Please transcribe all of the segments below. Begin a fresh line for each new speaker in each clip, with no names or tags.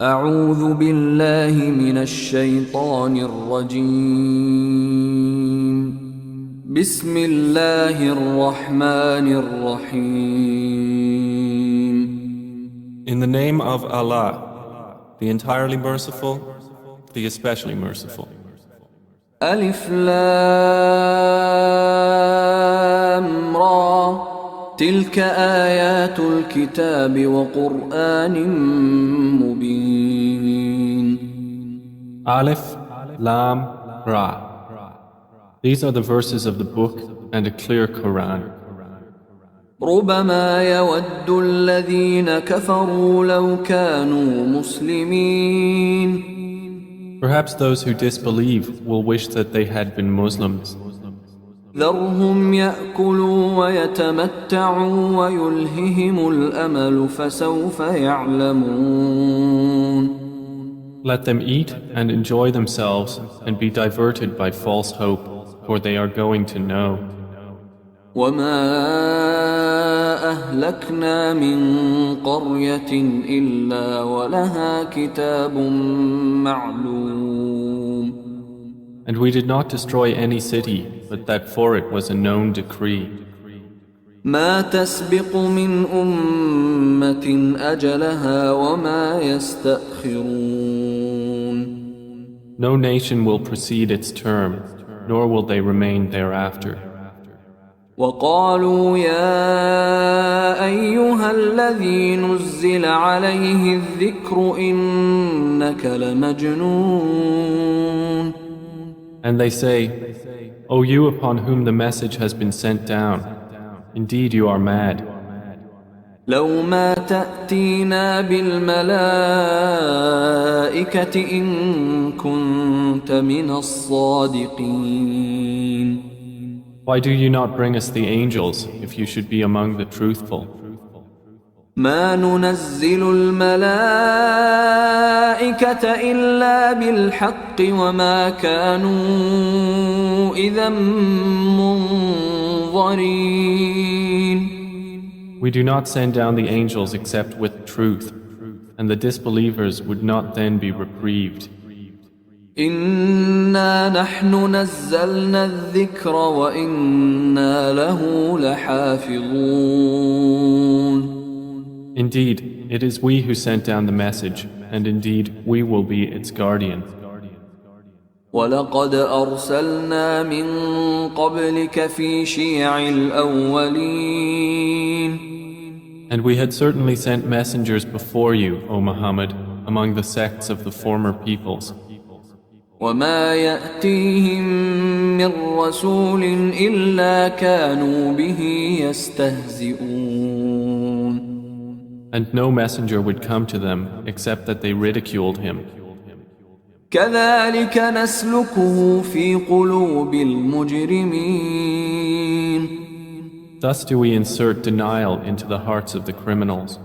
أعوذ بالله من الشيطان الرجيم بسم الله الرحمن الرحيم
In the name of Allah, the entirely merciful, the especially merciful.
ألف لام را تلك آيات الكتاب وقرآن مبين
Alif, Lam, Ra. These are the verses of the book and a clear Quran.
ربما يود الذين كفروا لو كانوا مسلمين
Perhaps those who disbelieve will wish that they had been Muslims.
ذرهم يأكلوا ويتمتعوا ويلههم الأمل فسوف يعلمون
Let them eat and enjoy themselves and be diverted by false hope, for they are going to know.
وما أهلكنا من قرية إلا ولها كتاب معلوم
And we did not destroy any city, but that for it was a known decree.
ما تسبق من أمة أجلها وما يستأخرون
No nation will precede its term, nor will they remain thereafter.
وقالوا يا أيها الذي نزل عليه الذكر إنك لمجنون
And they say, O you upon whom the message has been sent down, indeed you are mad.
لو ما تأتينا بالملائكة إن كنت من الصادقين
Why do you not bring us the angels if you should be among the truthful?
ما ننزل الملائكة إلا بالحق وما كانوا إذا منظرين
We do not send down the angels except with truth, and the disbelievers would not then be reprieved.
إنا نحن نزلنا الذكر وإنا له لحافظون
Indeed, it is we who sent down the message, and indeed we will be its guardian.
ولقد أرسلنا من قبلك في شيع الأولين
And we had certainly sent messengers before you, O Muhammad, among the sects of the former peoples.
وما يأتيهم من رسول إلا كانوا به يستهزئون
And no messenger would come to them except that they ridiculed him.
كذلك نسلكه في قلوب المجرمين
Thus do we insert denial into the hearts of the criminals.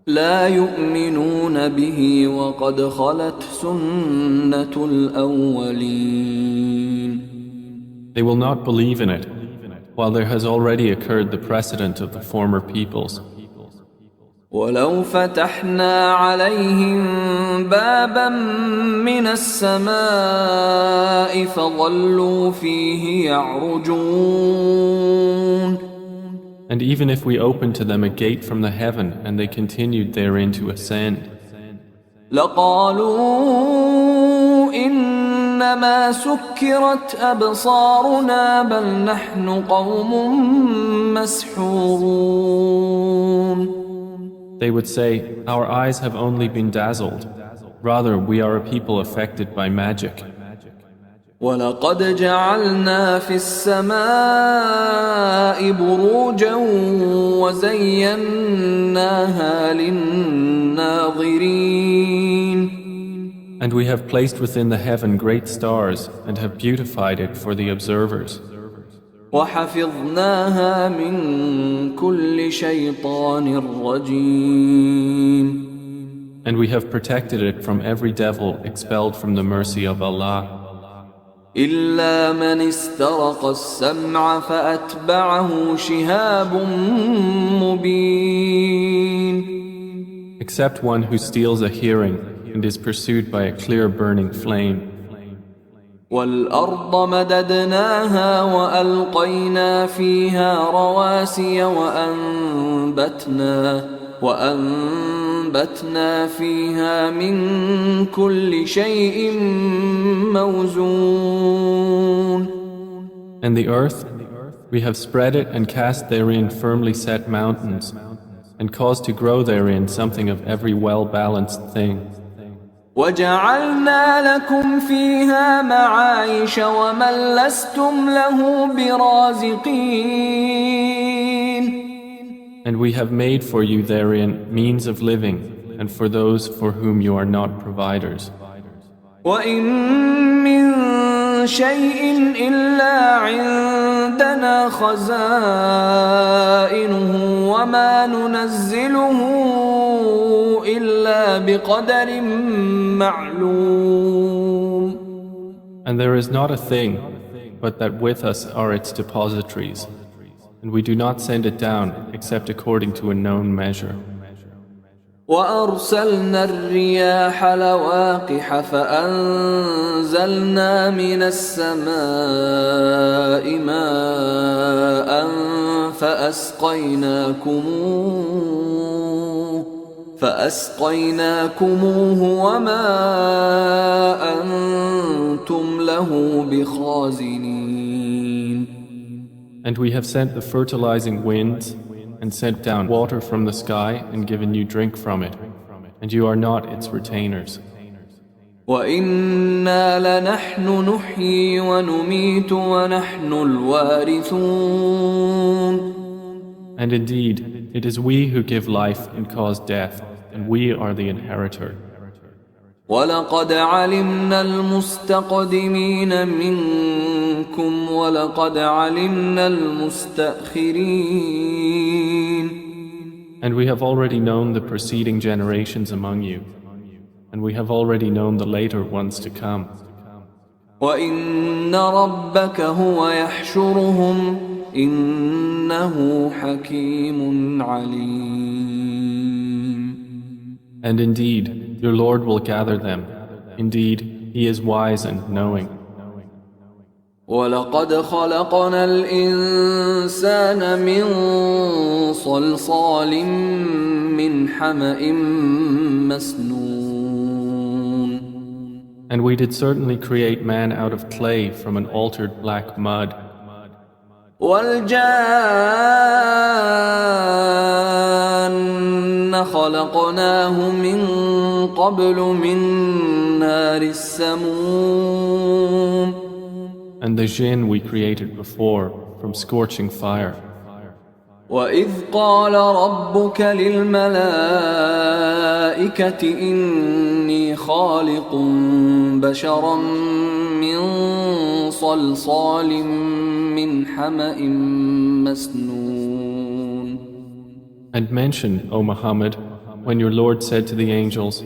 لا يؤمنون به وقد خلت سنة الأولين
They will not believe in it, while there has already occurred the precedent of the former peoples.
ولو فتحنا عليهم بابا من السماء فظلوا فيه يعرجون
And even if we opened to them a gate from the heaven and they continued therein to ascend,
لقالوا إنما سكرت أبصارنا بل نحن قوم مسحورون
they would say, Our eyes have only been dazzled. Rather, we are a people affected by magic.
ولقد جعلنا في السماء بروجا وزيناها للناظرين
And we have placed within the heaven great stars and have beautified it for the observers.
وحفظناها من كل شيطان رجيم
And we have protected it from every devil expelled from the mercy of Allah.
إلا من استرق السمع فأتبعه شهاب مبين
except one who steals a hearing and is pursued by a clear burning flame.
والأرض مددناها وألقينا فيها رواسي وأنبتنا فيها من كل شيء موزون.
And the earth, we have spread it and cast therein firmly set mountains, and caused to grow therein something of every well-balanced thing.
وَجَعَلْنَا لَكُمْ فِيهَا مَعَايِشَ وَمَنْ لَسْتُمْ لَهُ بِرَازِقِينَ.
And we have made for you therein means of living, and for those for whom you are not providers.
وَإِن مِّن شَيْءٍ إِلَّا عِندَنَا خَزَائِنُهُ وَمَا نُنَزِّلُهُ إِلَّا بِقَدَرٍ مَّعْلُومٍ.
And there is not a thing, but that with us are its depositories, and we do not send it down except according to a known measure.
وأرسلنا الرياح لواقح فأنزلنا من السماء ماء فأسقيناكموه وما أنتم له بخازنين.
And we have sent the fertilizing winds and sent down water from the sky and given you drink from it, and you are not its retainers.
وَإِنَّا لَنَحْنُ نُحْيِي وَنُمِيتُ وَنَحْنُ الْوَارِثُونَ.
And indeed, it is we who give life and cause death, and we are the inheritor.
وَلَقَدْ عَلِمْنَا الْمُسْتَقْدِمِينَ مِنْكُمْ وَلَقَدْ عَلِمْنَا الْمُسْتَأْخِرِينَ.
And we have already known the preceding generations among you, and we have already known the later ones to come.
وَإِنَّ رَبَّكَ هُوَ يَحْشُرُهُمْ إِنَّهُ حَكِيمٌ عَلِيمٌ.
And indeed, your Lord will gather them. Indeed, He is wise and knowing.
وَلَقَدْ خَلَقْنَا الْإِنسَانَ مِنْ صَلْصَالٍ مِّنْ حَمَإٍ مَسْنُونٍ.
And we did certainly create man out of clay from an altered black mud.
وَالْجَانَّ خَلَقْنَاهُ مِنْ قَبْلُ مِنْ نَارِ السَّمُومِ.
And the jinn we created before from scorching fire.
وَإِذْ قَالَ رَبُّكَ لِلْمَلَائِكَةِ إِنِّي خَالِقٌ بَشَرًا مِّن صَلْصَالٍ مِّنْ حَمَإٍ مَسْنُونٍ.
And mention, O Muhammad, when your Lord said to the angels,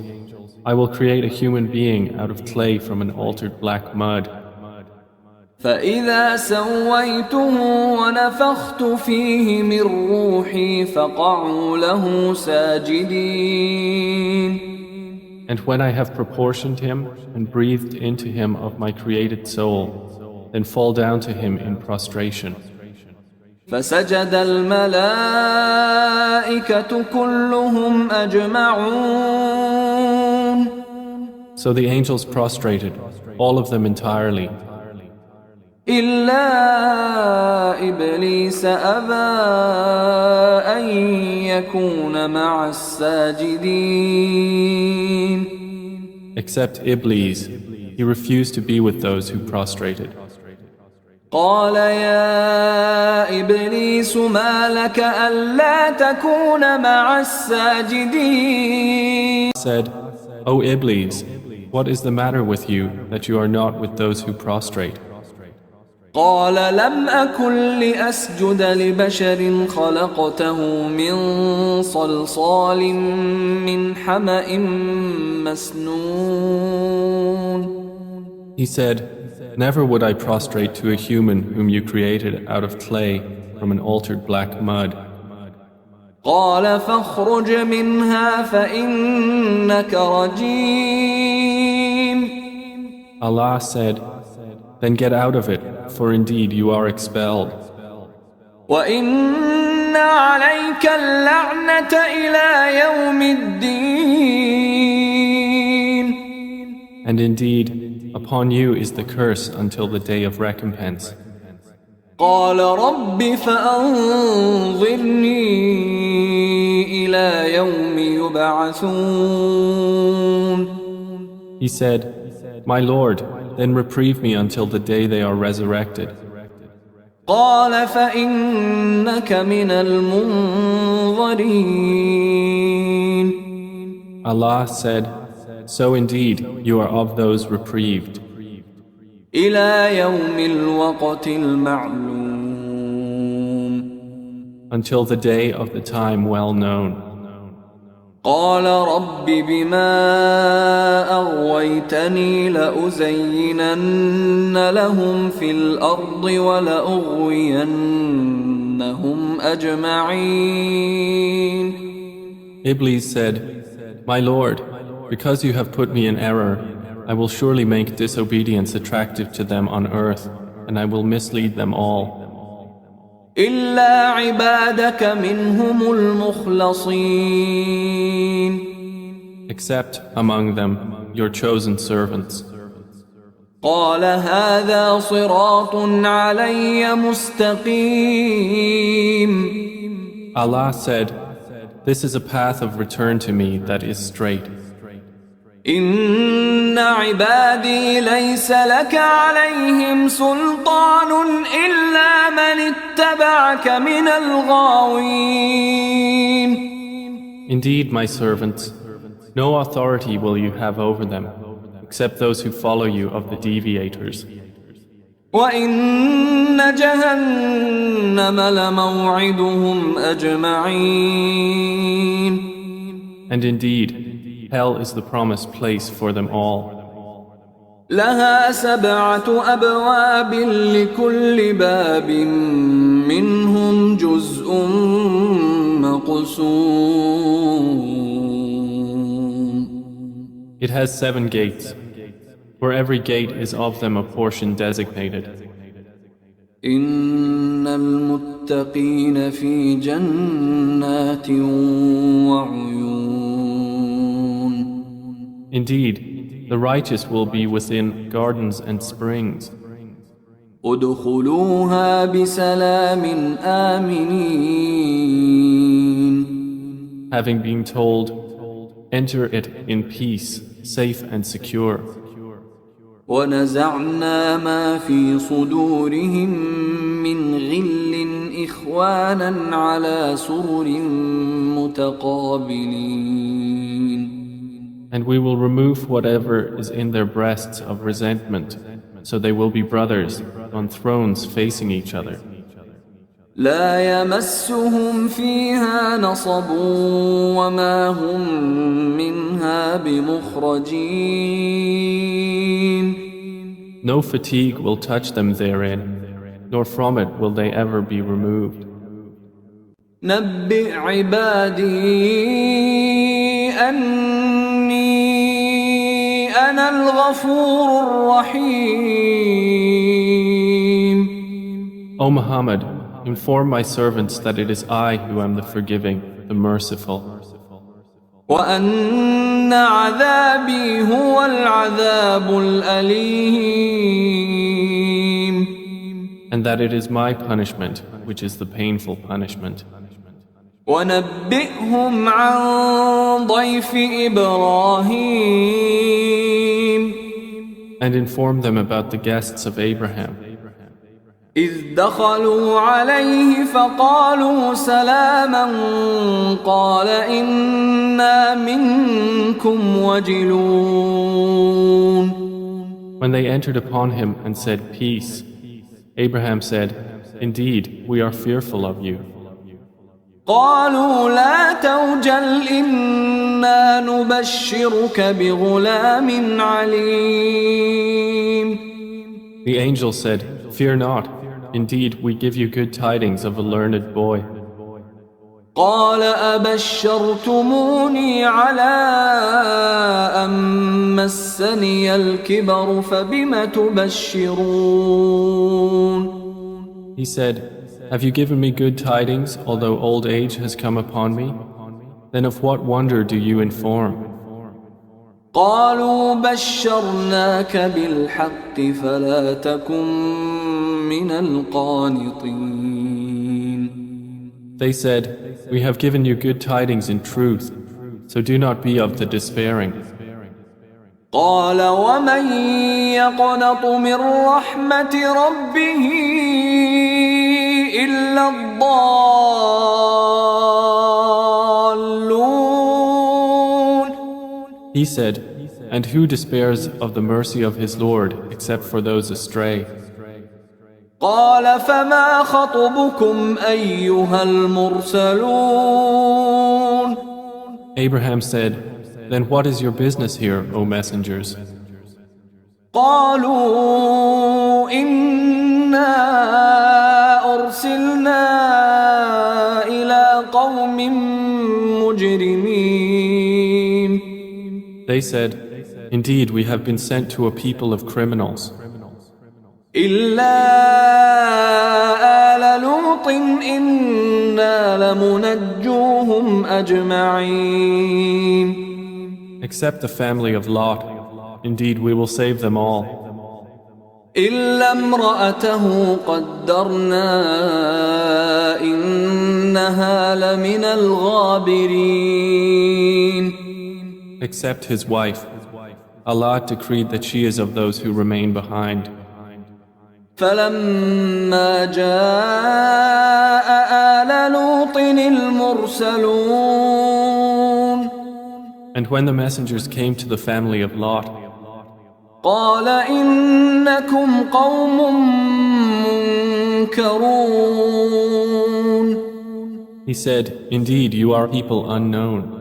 I will create a human being out of clay from an altered black mud.
فَإِذَا سَوَّيْتُهُ وَنَفَخْتُ فِيهِ مِنْ رُوحِي فَقَعُوا لَهُ سَاجِدِينَ.
And when I have proportioned him and breathed into him of my created soul, then fall down to him in prostration.
فَسَجَدَ الْمَلَائِكَةُ كُلُّهُمْ أَجْمَعُونَ.
So the angels prostrated, all of them entirely,
إِلَّا إِبْلِيسَ أَبَى أَن يَكُونَ مَعَ السَّاجِدِينَ.
except Iblis. He refused to be with those who prostrated.
قال يا إبليس ما لك ألا تكون مع الساجدين.
Said, O Iblis, what is the matter with you that you are not with those who prostrate?
قال لم أكن لأسجد لبشر خلقته من صلصال من حمأ مسنون.
He said, never would I prostrate to a human whom you created out of clay from an altered black mud.
قال فاخرج منها فإنك رجيم.
Allah said, "Then get out of it, for indeed you are expelled.
وإن عليك اللعنة إلى يوم الدين.
And indeed, upon you is the curse until the day of recompense."
قال رب فأنظرني إلى يوم يبعثون.
He said, "My Lord, then reprieve me until the day they are resurrected."
قال فإنك من المنظرين.
Allah said, "So indeed you are of those reprieved,
إلى يوم الوقت المعلوم.
until the day of the time well known."
قال رب بما أغويتني لأزينن لهم في الأرض ولأغوينهم أجمعين.
Iblis said, "My Lord, because you have put me in error, I will surely make disobedience attractive to them on earth, and I will mislead them all.
إلا عبادك منهم المخلصين.
Except among them your chosen servants."
قال هذا صراط علي مستقيم.
Allah said, "This is a path of return to me that is straight.
إن عبادي ليس لك عليهم سلطان إلا من اتبعك من الغاوين.
Indeed, my servants, no authority will you have over them, except those who follow you of the deviators.
وإن جهنم لموعدهم أجمعين.
And indeed, hell is the promised place for them all.
لها 7 أبواب لكل باب منهم جزء مقسوم.
It has 7 gates. For every gate is of them a portion designated.
إن المتقين في جنات وعيون.
Indeed, the righteous will be within gardens and springs.
ادخلوها بسلام آمنين.
Having been told, enter it in peace, safe and secure.
ونزعنا ما في صدورهم من غل إخوانا على سرر متقابلين.
And we will remove whatever is in their breasts of resentment, so they will be brothers on thrones facing each other.
لا يمسهم فيها نصب وما هم منها بمخرجين.
No fatigue will touch them therein, nor from it will they ever be removed.
نبئ عبادي أني أنا الغفور الرحيم.
O Muhammad, inform my servants that it is I who am the forgiving, the merciful.
وأن عذابي هو العذاب الأليم.
And that it is my punishment, which is the painful punishment.
ونبئهم عن ضيف إبراهيم.
And inform them about the guests of Abraham.
إذ دخلوا عليه فقالوا سلاما قال إنا منكم وجلون.
When they entered upon him and said, "Peace," Abraham said, "Indeed, we are fearful of you."
قالوا لا توجل إنا نبشرك بغلام عليم.
The angel said, "Fear not. Indeed, we give you good tidings of a learned boy."
قال أبشرتموني على أن مسني الكبر فبم تبشرون.
He said, "Have you given me good tidings, although old age has come upon me? Then of what wonder do you inform?"
قالوا بشرناك بالحق فلا تكن من القانطين.
They said, "We have given you good tidings in truth, so do not be of the despairing."
قال ومن يقنط من رحمة ربه إلا الضالون.
He said, "And who despairs of the mercy of his Lord except for those astray?"
قال فما خطبكم أيها المرسلون.
Abraham said, "Then what is your business here, O messengers?"
قالوا إنا أرسلنا إلى قوم مجرمين.
They said, "Indeed, we have been sent to a people of criminals.
إلا آل لوط إنا لمنجوهم أجمعين.
Except the family of Lot. Indeed, we will save them all.
إلا امرأته قدرنا إنها لمن الغابرين.
Except his wife. Allah decreed that she is of those who remain behind.
فلما جاء آل لوط المرسلون.
And when the messengers came to the family of Lot,
قال إنكم قوم منكرون.
he said, "Indeed, you are people unknown."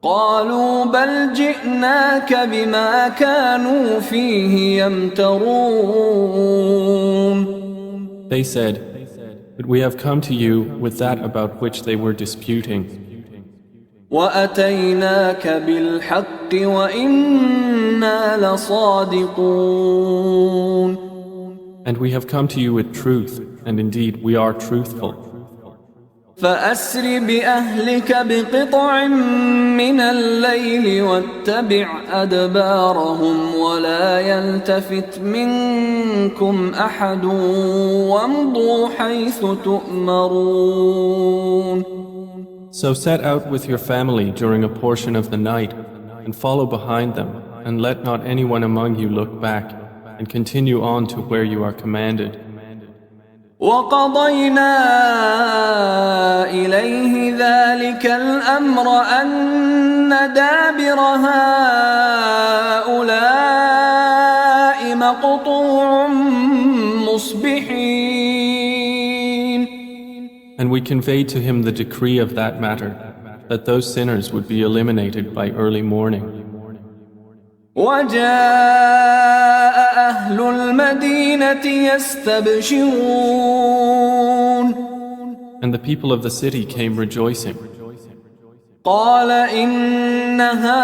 قالوا بل جئناك بما كانوا فيه يمترون.
They said, "But we have come to you with that about which they were disputing.
وأتيناك بالحق وإنا لصادقون.
And we have come to you with truth, and indeed we are truthful.
فأسر بأهلك بقطع من الليل واتبع أدبارهم ولا يلتفت منكم أحد وامضوا حيث تؤمرون.
So set out with your family during a portion of the night, and follow behind them, and let not anyone among you look back, and continue on to where you are commanded.
وقضينا إليه ذلك الأمر أن دابر هؤلاء مقطوع مصبحين.
And we conveyed to him the decree of that matter, that those sinners would be eliminated by early morning.
وجاء أهل المدينة يستبشرون.
And the people of the city came rejoicing.
قال إن هؤلاء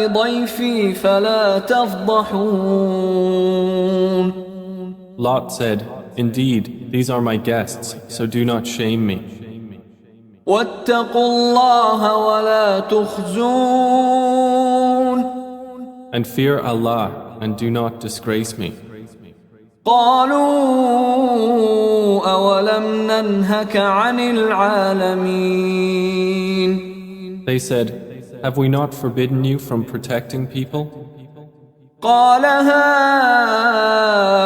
ضيفي فلا تفضحون.
Lot said, "Indeed, these are my guests, so do not shame me.
واتقوا الله ولا تخزون.
And fear Allah, and do not disgrace me."
قالوا أولم ننهك عن العالمين.
They said, "Have we not forbidden you from protecting people?"
قال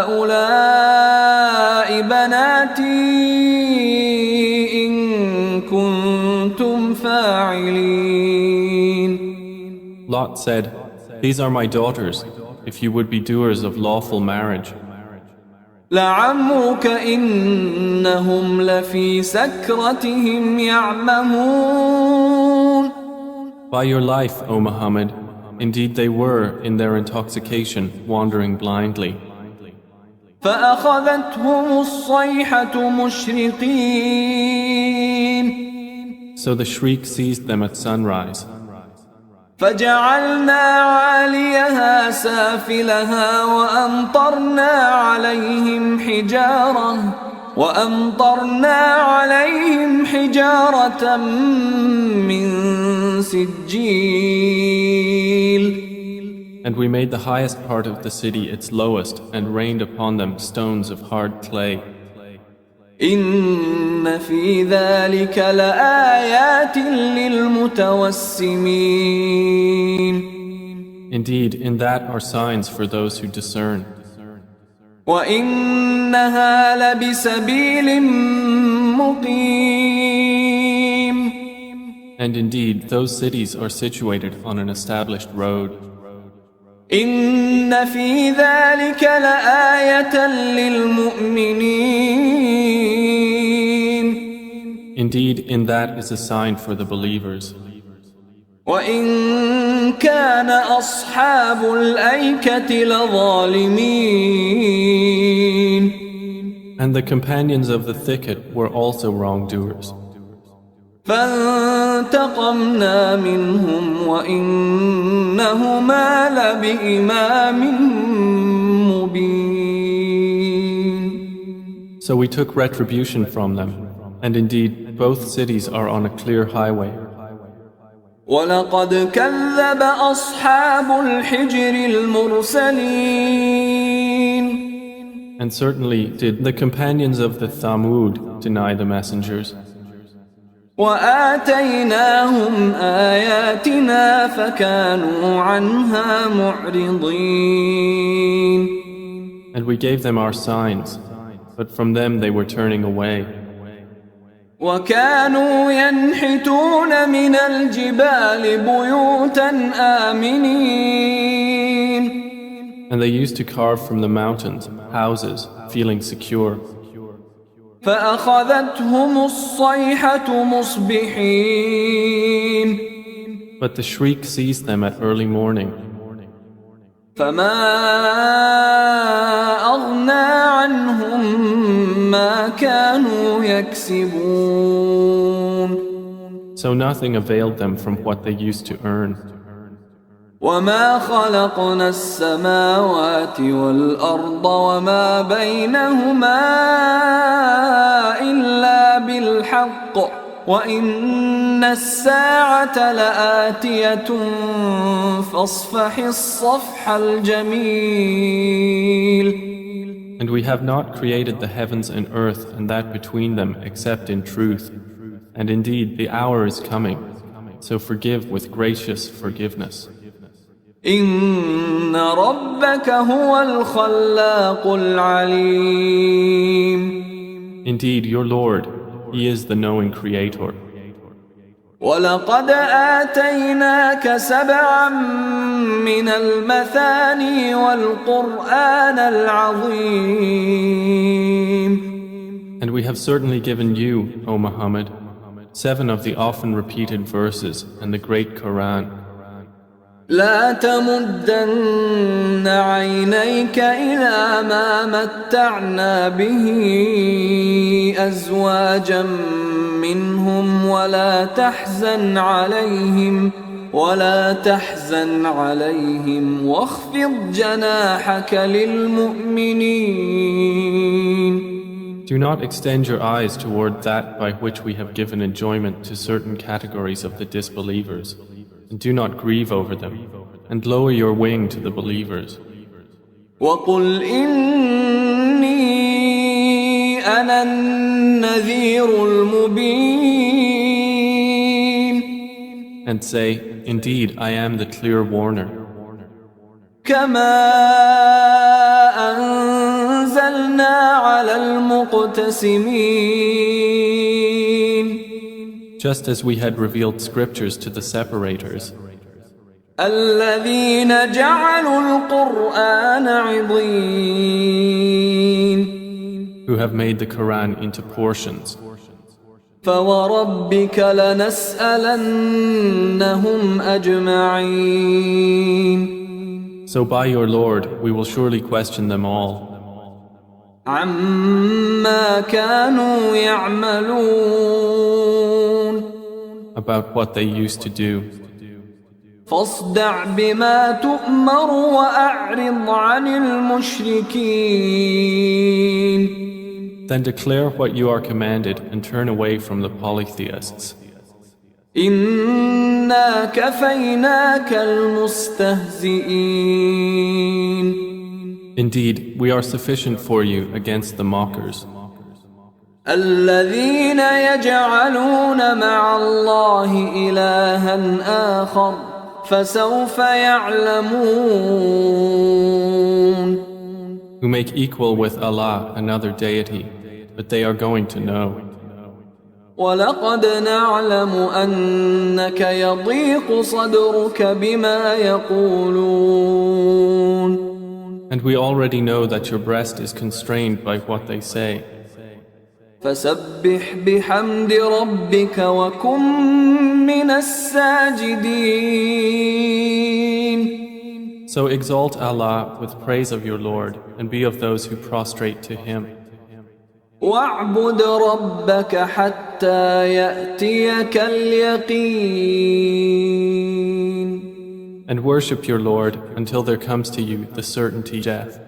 هؤلاء بناتي إن كنتم فاعلين.
Lot said, "These are my daughters, if you would be doers of lawful marriage."
لعمرك إنهم لفي سكرتهم يعمهون.
By your life, O Muhammad, indeed they were in their intoxication wandering blindly.
فأخذتهم الصيحة مشرقين
So the shriek seized them at sunrise.
فجعلنا عاليها سافلها وأمطرنا عليهم حجارة من سجيل.
And we made the highest part of the city its lowest and rained upon them stones of hard clay.
إن في ذلك لآيات للمتوسمين.
Indeed, in that are signs for those who discern.
وإنها لبسبيل مقيم.
And indeed, those cities are situated on an established road.
إن في ذلك لآية للمؤمنين.
Indeed, in that is a sign for the believers.
وإن كان أصحاب الأيكة لظالمين.
And the companions of the thicket were also wrongdoers.
فانتقمنا منهم وإنهما لبإمام مبين.
So we took retribution from them, and indeed both cities are on a clear highway.
ولقد كذب أصحاب الحجر المرسلين.
And certainly did the companions of the Thamud deny the messengers.
وآتيناهم آياتنا فكانوا عنها معرضين.
And we gave them our signs, but from them they were turning away.
وكانوا ينحتون من الجبال بيوتا آمنين.
And they used to carve from the mountains houses, feeling secure.
فأخذتهم الصيحة مصبحين.
But the shriek seized them at early morning.
فما أغنى عنهم ما كانوا يكسبون.
So nothing availed them from what they used to earn.
وما خلقنا السماوات والأرض وما بينهما إلا بالحق وإن الساعة لآتية فاصفح الصفح الجميل.
And we have not created the heavens and earth and that between them except in truth. And indeed the hour is coming, so forgive with gracious forgiveness.
إن ربك هو الخلاق العليم.
Indeed, your Lord, He is the knowing Creator.
ولقد آتيناك سبعا من المثاني والقرآن العظيم.
And we have certainly given you, O Muhammad, 7 of the often repeated verses and the great Quran.
لا تمدن عينيك إلى ما متعنا به أزواجا منهم ولا تحزن عليهم واخفض جناحك للمؤمنين.
Do not extend your eyes toward that by which we have given enjoyment to certain categories of the disbelievers, and do not grieve over them, and lower your wing to the believers.
وَقُلْ إِنِّي أَنَا النَّذِيرُ الْمُبِينُ.
And say, indeed, I am the clear warner.
كَمَا أَنزَلْنَا عَلَى الْمُقْتَسِمِينَ.
Just as we had revealed scriptures to the separators,
الذين جعلوا القرآن عضين.
who have made the Quran into portions.
فوربك لنسألنهم أجمعين.
So by your Lord, we will surely question them all.
عما كانوا يعملون
about what they used to do.
فاصدع بما تؤمر وأعرض عن المشركين
Then declare what you are commanded and turn away from the polytheists.
إنا كفيناك المستهزئين
Indeed, we are sufficient for you against the mockers,
الذين يجعلون مع الله إلها آخر فسوف يعلمون
who make equal with Allah another deity, but they are going to know.
ولقد نعلم أنك يضيق صدرك بما يقولون
And we already know that your breast is constrained by what they say.
فسبح بحمد ربك وكن من الساجدين
So exalt Allah with praise of your Lord and be of those who prostrate to Him.
واعبد ربك حتى يأتيك اليقين
And worship your Lord until there comes to you the certainty death.